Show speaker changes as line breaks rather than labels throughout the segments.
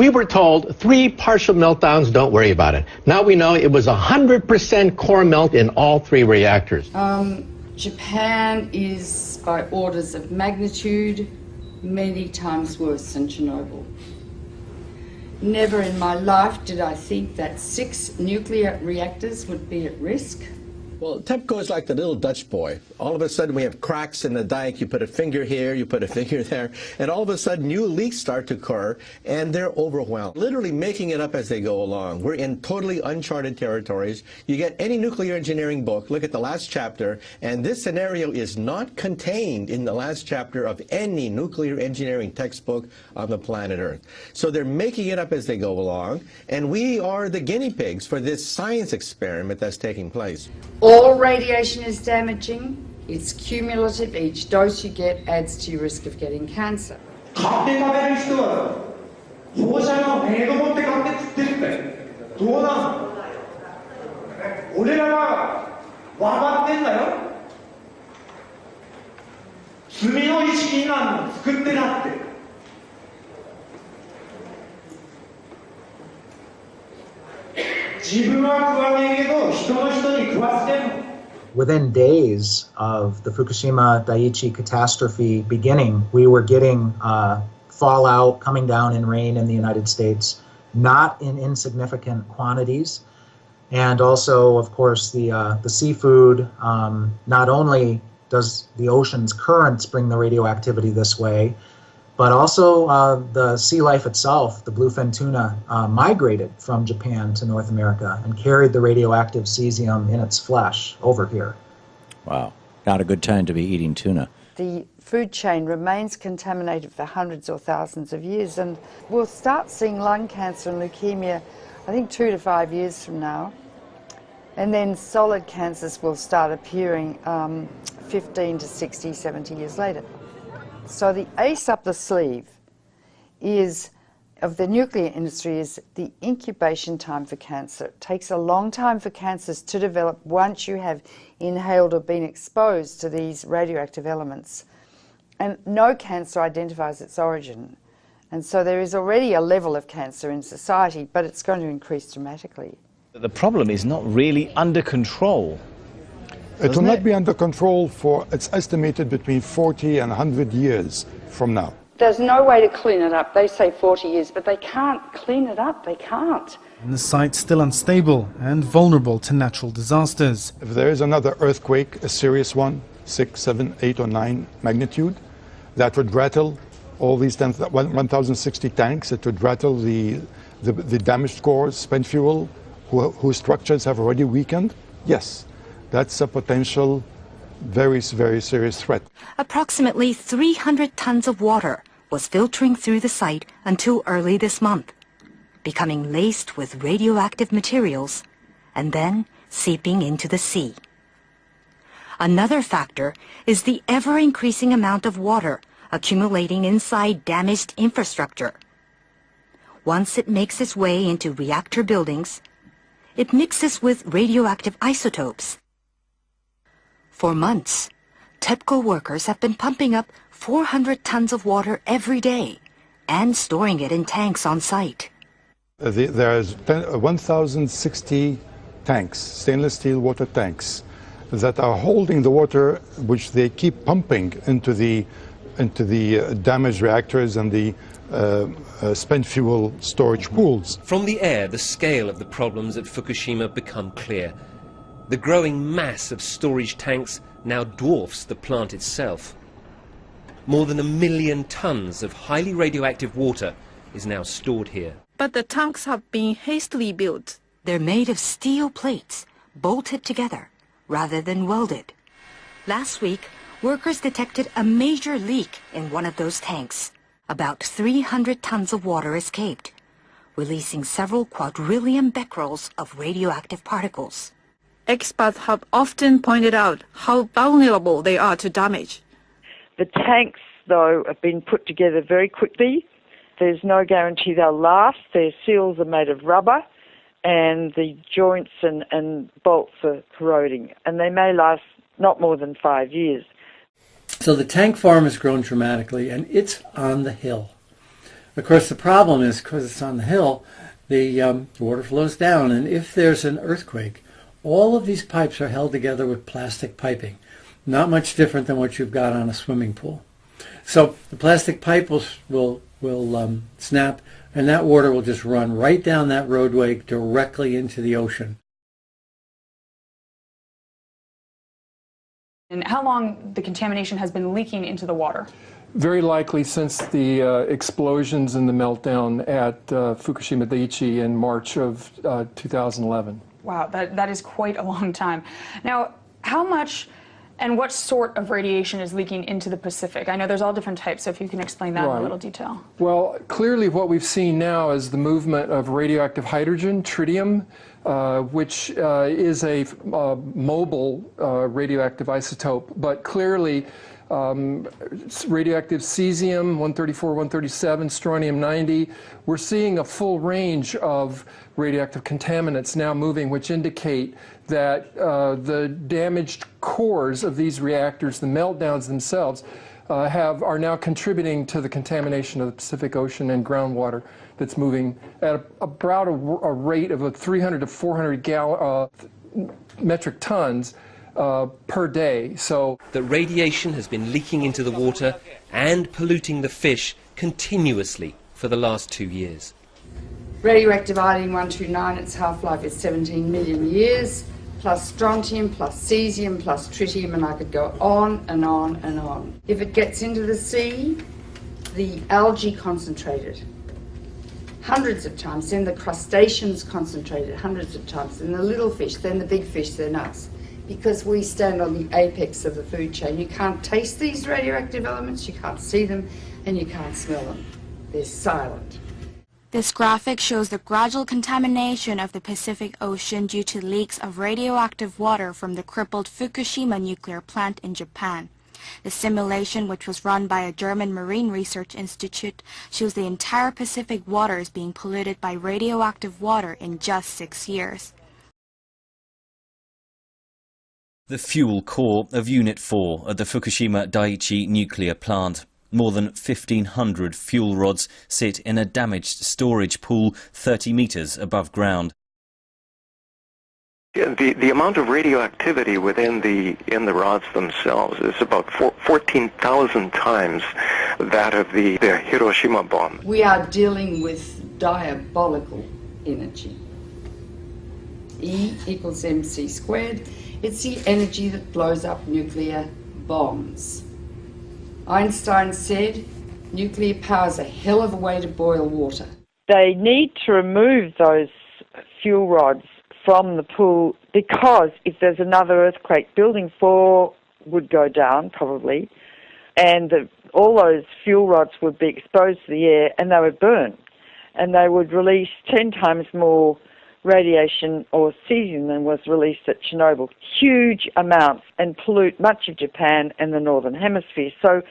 We were told 3 partial meltdowns, don't worry about it. Now we know it was 100% core melt in all 3 reactors.
Japan is by orders of magnitude many times worse than Chernobyl. Never in my life did I think that 6 nuclear reactors would be at risk.
Well, TEPCO is like the little Dutch boy. All of a sudden we have cracks in the dike. You put a finger here, you put a finger there, and all of a sudden new leaks start to occur, and they're overwhelmed. Literally making it up as they go along. We're in totally uncharted territories. You get any nuclear engineering book, look at the last chapter, and this scenario is not contained in the last chapter of any nuclear engineering textbook on the planet Earth. So they're making it up as they go along, and we are the guinea pigs for this science experiment that's taking place.
All radiation is damaging. It's cumulative. Each dose you get adds to your risk of getting cancer.
Within days of the Fukushima Daiichi catastrophe beginning, we were getting fallout coming down in rain in the United States, not in insignificant quantities. And also, of course, the seafood, not only does the ocean's currents bring the radioactivity this way, but also the sea life itself, the bluefin tuna, migrated from Japan to North America and carried the radioactive cesium in its flesh over here.
Wow, not a good time to be eating tuna.
The food chain remains contaminated for hundreds or thousands of years, and we'll start seeing lung cancer and leukemia, I think 2 to 5 years from now. And then solid cancers will start appearing 15 to 60, 70 years later. So the ace up the sleeve of the nuclear industry is the incubation time for cancer. It takes a long time for cancers to develop once you have inhaled or been exposed to these radioactive elements. And no cancer identifies its origin. And so there is already a level of cancer in society, but it's going to increase dramatically.
The problem is not really under control.
It will not be under control for, it's estimated, between 40 and 100 years from now.
There's no way to clean it up. They say 40 years, but they can't clean it up. They can't.
And the site's still unstable and vulnerable to natural disasters.
If there is another earthquake, a serious one, 6, 7, 8 or 9 magnitude, that would rattle all these 1,060 tanks. It would rattle the damaged cores, spent fuel, whose structures have already weakened. Yes. That's a potential very, very serious threat.
Approximately 300 tons of water was filtering through the site until early this month, becoming laced with radioactive materials and then seeping into the sea. Another factor is the ever-increasing amount of water accumulating inside damaged infrastructure. Once it makes its way into reactor buildings, it mixes with radioactive isotopes. For months, TEPCO workers have been pumping up 400 tons of water every day and storing it in tanks on site.
There's 1,060 tanks, stainless steel water tanks, that are holding the water which they keep pumping into the damaged reactors and the spent fuel storage pools.
From the air, the scale of the problems at Fukushima become clear. The growing mass of storage tanks now dwarfs the plant itself. More than 1 million tons of highly radioactive water is now stored here.
But the tanks have been hastily built.
They're made of steel plates, bolted together, rather than welded. Last week, workers detected a major leak in one of those tanks. About 300 tons of water escaped, releasing several quadrillion becquerels of radioactive particles.
Experts have often pointed out how vulnerable they are to damage.
The tanks, though, have been put together very quickly. There's no guarantee they'll last. Their seals are made of rubber, and the joints and bolts are corroding, and they may last not more than 5 years.
So the tank farm has grown dramatically, and it's on the hill. Of course, the problem is, because it's on the hill, the water flows down, and if there's an earthquake, all of these pipes are held together with plastic piping. Not much different than what you've got on a swimming pool. So the plastic pipe will snap, and that water will just run right down that roadway directly into the ocean.
And how long the contamination has been leaking into the water?
Very likely since the explosions and the meltdown at Fukushima Daiichi in March of 2011.
Wow, that is quite a long time. Now, how much and what sort of radiation is leaking into the Pacific? I know there's all different types, so if you can explain that in a little detail.
Well, clearly what we've seen now is the movement of radioactive hydrogen, tritium, which is a mobile radioactive isotope, but clearly radioactive cesium, 134, 137, strontium-90. We're seeing a full range of radioactive contaminants now moving, which indicate that the damaged cores of these reactors, the meltdowns themselves, are now contributing to the contamination of the Pacific Ocean and groundwater that's moving at about a rate of 300 to 400 metric tons per day. So
that radiation has been leaking into the water and polluting the fish continuously for the last 2 years.
Radioactive iodine-129, its half-life is 17 million years, plus strontium, plus cesium, plus tritium, and I could go on and on and on. If it gets into the sea, the algae concentrated hundreds of times, then the crustaceans concentrated hundreds of times, then the little fish, then the big fish, then us. Because we stand on the apex of the food chain. You can't taste these radioactive elements, you can't see them, and you can't smell them. They're silent.
This graphic shows the gradual contamination of the Pacific Ocean due to leaks of radioactive water from the crippled Fukushima nuclear plant in Japan. The simulation, which was run by a German Marine Research Institute, shows the entire Pacific waters being polluted by radioactive water in just 6 years.
The fuel core of Unit 4 at the Fukushima Daiichi nuclear plant. More than 1,500 fuel rods sit in a damaged storage pool 30 meters above ground.
The amount of radioactivity in the rods themselves is about 14,000 times that of the Hiroshima bomb.
We are dealing with diabolical energy. E equals mc squared. It's the energy that blows up nuclear bombs. Einstein said, nuclear power's a hell of a way to boil water.
They need to remove those fuel rods from the pool because if there's another earthquake, Building 4 would go down probably, and all those fuel rods would be exposed to the air and they would burn, and they would release 10 times more radiation or cesium than was released at Chernobyl, huge amounts, and pollute much of Japan and the Northern Hemisphere. So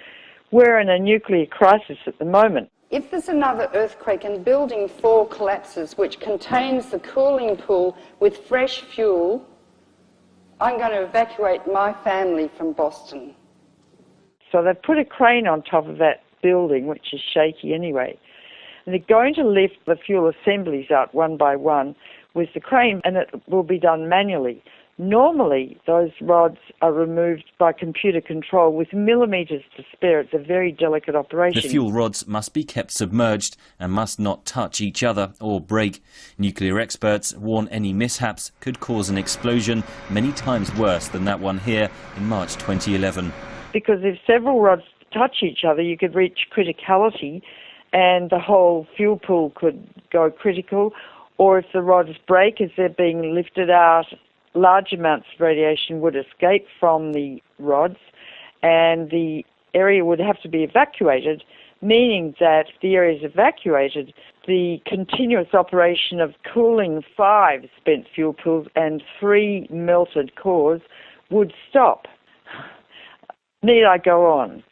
we're in a nuclear crisis at the moment.
If there's another earthquake and Building 4 collapses, which contains the cooling pool with fresh fuel, I'm going to evacuate my family from Boston.
So they've put a crane on top of that building, which is shaky anyway, and they're going to lift the fuel assemblies out one by one with the crane, and it will be done manually. Normally, those rods are removed by computer control with millimetres to spare. It's a very delicate operation.
The fuel rods must be kept submerged and must not touch each other or break. Nuclear experts warn any mishaps could cause an explosion many times worse than that one here in March 2011.
Because if several rods touch each other, you could reach criticality and the whole fuel pool could go critical. Or if the rods break as they're being lifted out, large amounts of radiation would escape from the rods and the area would have to be evacuated, meaning that if the area is evacuated, the continuous operation of cooling 5 spent fuel pools and 3 melted cores would stop. Need I go on?